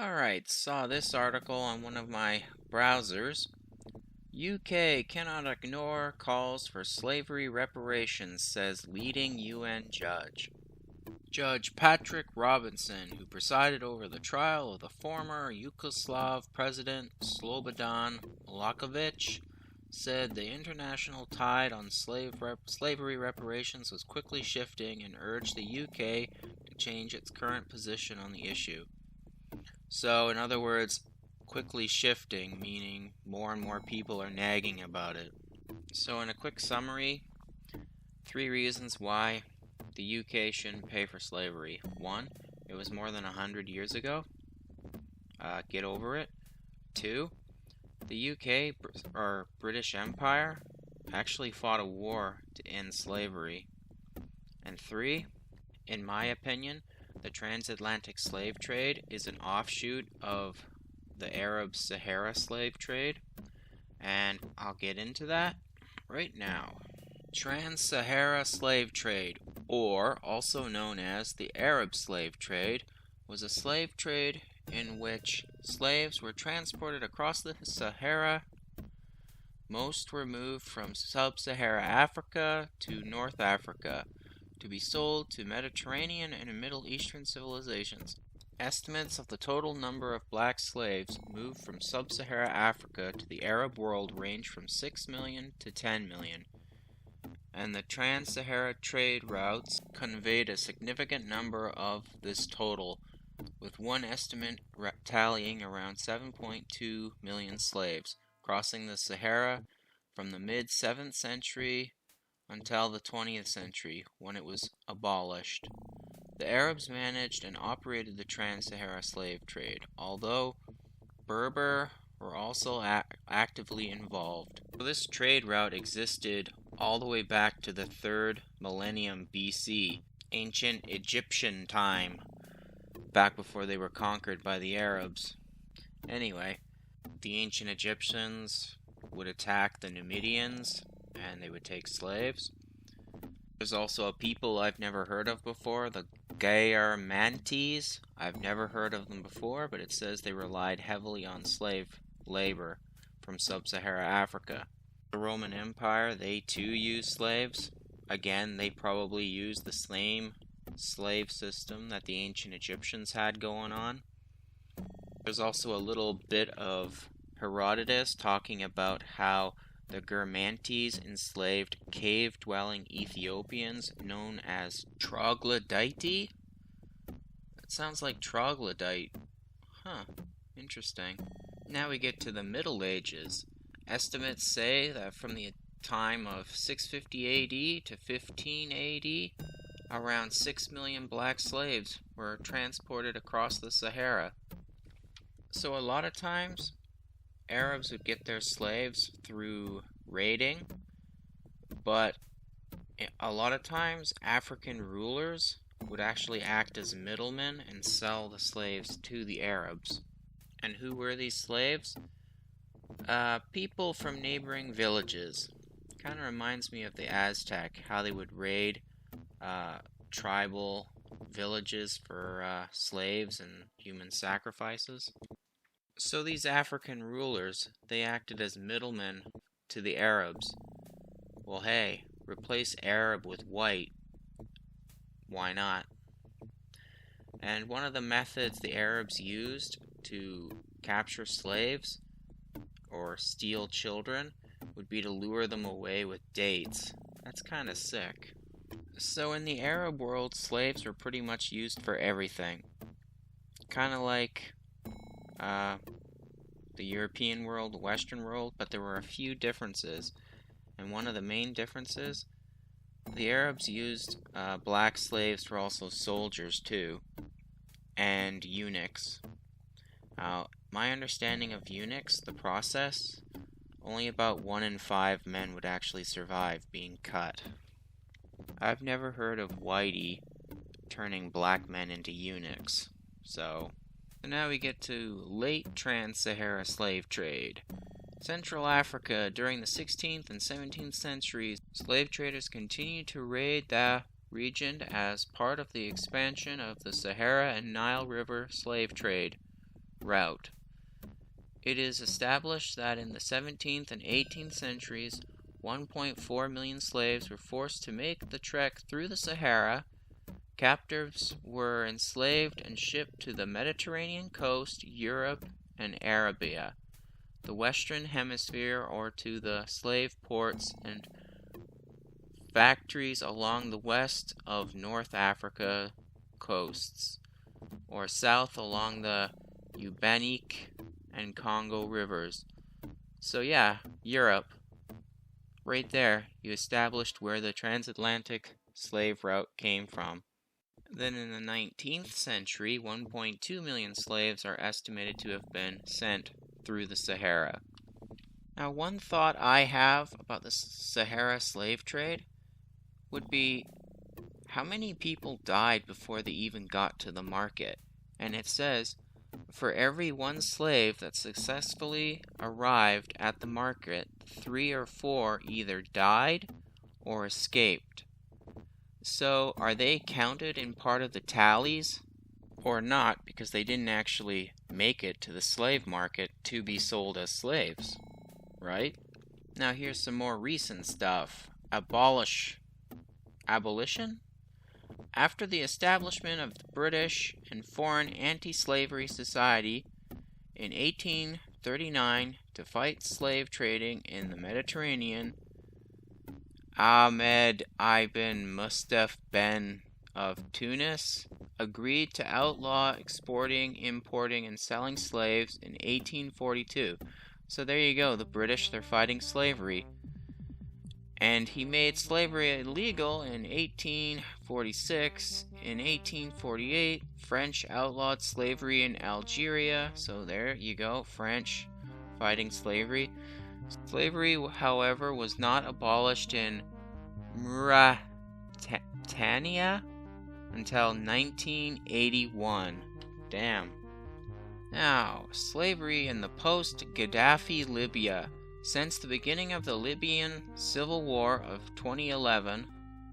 Alright, saw this article on one of my browsers. UK cannot ignore calls for slavery reparations, says leading UN judge. Judge Patrick Robinson, who presided over the trial of the former Yugoslav president Slobodan Milosevic, said the international tide on slavery reparations was quickly shifting and urged the UK to change its current position on the issue. So, in other words, quickly shifting, meaning more and more people are nagging about it. So, in a quick summary, 3 reasons why the UK shouldn't pay for slavery. 1, it was more than 100 years ago. Get over it. 2, the UK, or British Empire, actually fought a war to end slavery. And 3, in my opinion, the transatlantic slave trade is an offshoot of the Arab Sahara slave trade, and I'll get into that right now. Trans-Saharan slave trade, or also known as the Arab slave trade, was a slave trade in which slaves were transported across the Sahara. Most were moved from sub-Saharan Africa to North Africa to be sold to Mediterranean and Middle Eastern civilizations. Estimates of the total number of black slaves moved from sub-Saharan Africa to the Arab world range from 6 million to 10 million, and the Trans-Saharan trade routes conveyed a significant number of this total, with one estimate tallying around 7.2 million slaves crossing the Sahara from the mid-7th century until the 20th century, when it was abolished. The Arabs managed and operated the Trans-Saharan slave trade, although Berber were also actively involved. This trade route existed all the way back to the 3rd millennium BC, ancient Egyptian time, back before they were conquered by the Arabs. Anyway, the ancient Egyptians would attack the Numidians, and they would take slaves. There's also a people I've never heard of before, the Gyarmates. I've never heard of them before, but it says they relied heavily on slave labor from sub-Saharan Africa. The Roman Empire, they too used slaves. Again, they probably used the same slave system that the ancient Egyptians had going on. There's also a little bit of Herodotus talking about how the Gyarmates enslaved cave-dwelling Ethiopians known as troglodyte. That sounds like troglodyte. Huh, interesting. Now we get to the Middle Ages. Estimates say that from the time of 650 AD to 15 AD, around 6 million black slaves were transported across the Sahara. So a lot of times, Arabs would get their slaves through raiding, but a lot of times African rulers would actually act as middlemen and sell the slaves to the Arabs. And who were these slaves? People from neighboring villages. Kind of reminds me of the Aztec, how they would raid tribal villages for slaves and human sacrifices. So these African rulers, they acted as middlemen to the Arabs. Well, hey, replace Arab with white. Why not? And one of the methods the Arabs used to capture slaves or steal children would be to lure them away with dates. That's kind of sick. So in the Arab world, slaves were pretty much used for everything. Kind of like the European world, the Western world, but there were a few differences. And one of the main differences, the Arabs used black slaves for also soldiers too, and eunuchs. My understanding of eunuchs, the process, only about 1 in 5 men would actually survive being cut. I've never heard of Whitey turning black men into eunuchs, so now we get to late Trans-Saharan slave trade. Central Africa, during the 16th and 17th centuries, slave traders continued to raid the region as part of the expansion of the Sahara and Nile River slave trade. route. It is established that in the 17th and 18th centuries, 1.4 million slaves were forced to make the trek through the Sahara. Captives were enslaved and shipped to the Mediterranean coast, Europe, and Arabia, the Western Hemisphere, or to the slave ports and factories along the west of North Africa coasts, or south along the Ubanique and Congo rivers. So yeah, Europe. Right there, you established where the transatlantic slave route came from. Then in the 19th century, 1.2 million slaves are estimated to have been sent through the Sahara. Now, one thought I have about the Sahara slave trade would be, how many people died before they even got to the market? And it says, for every one slave that successfully arrived at the market, 3 or 4 either died or escaped. So, are they counted in part of the tallies? Or not, because they didn't actually make it to the slave market to be sold as slaves, right? Now here's some more recent stuff. Abolition? After the establishment of the British and Foreign Anti-Slavery Society in 1839 to fight slave trading in the Mediterranean, Ahmed ibn Mustaf Ben of Tunis agreed to outlaw exporting, importing, and selling slaves in 1842. So there you go, the British, they're fighting slavery. And he made slavery illegal in 1846. In 1848, French outlawed slavery in Algeria. So there you go, French fighting slavery. Slavery, however, was not abolished in Mauritania until 1981. Damn. Now, slavery in the post-Gaddafi Libya. Since the beginning of the Libyan Civil War of 2011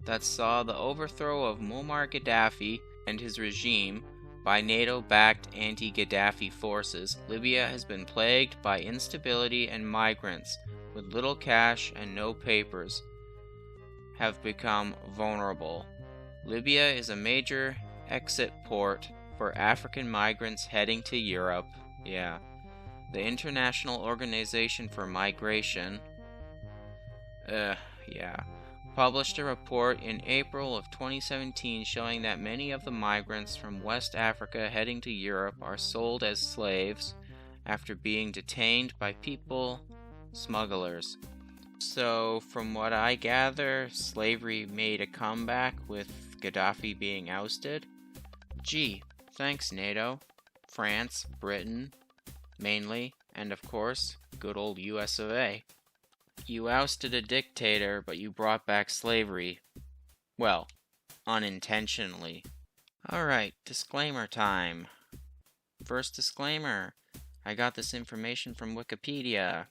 that saw the overthrow of Muammar Gaddafi and his regime by NATO-backed anti-Gaddafi forces, Libya has been plagued by instability, and migrants with little cash and no papers have become vulnerable. Libya is a major exit port for African migrants heading to Europe. Yeah. The International Organization for Migration published a report in April of 2017 showing that many of the migrants from West Africa heading to Europe are sold as slaves after being detained by people smugglers. So, from what I gather, slavery made a comeback with Gaddafi being ousted. Gee, thanks NATO, France, Britain, mainly, and of course, good old US of A. You ousted a dictator, but you brought back slavery. Well, unintentionally. Alright, disclaimer time. First disclaimer, I got this information from Wikipedia.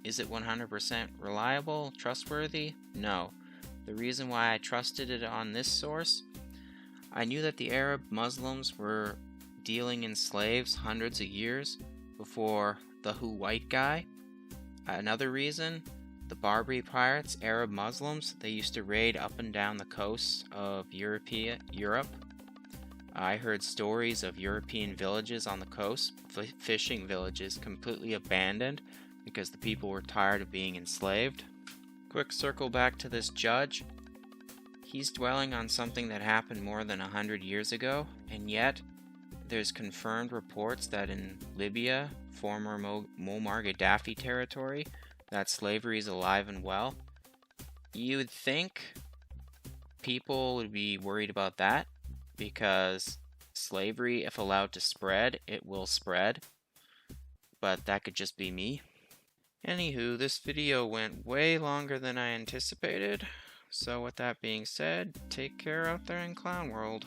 Is it 100% reliable, trustworthy? No. The reason why I trusted it on this source, I knew that the Arab Muslims were dealing in slaves hundreds of years before the white guy. Another reason, the Barbary pirates, Arab Muslims, they used to raid up and down the coasts of Europe. I heard stories of European villages on the coast, fishing villages, completely abandoned because the people were tired of being enslaved. Quick circle back to this judge. He's dwelling on something that happened more than 100 years ago, and yet there's confirmed reports that in Libya, former Muammar Gaddafi territory, that slavery is alive and well. You would think people would be worried about that, because slavery, if allowed to spread, it will spread. But that could just be me. Anywho, this video went way longer than I anticipated. So with that being said, take care out there in Clown World.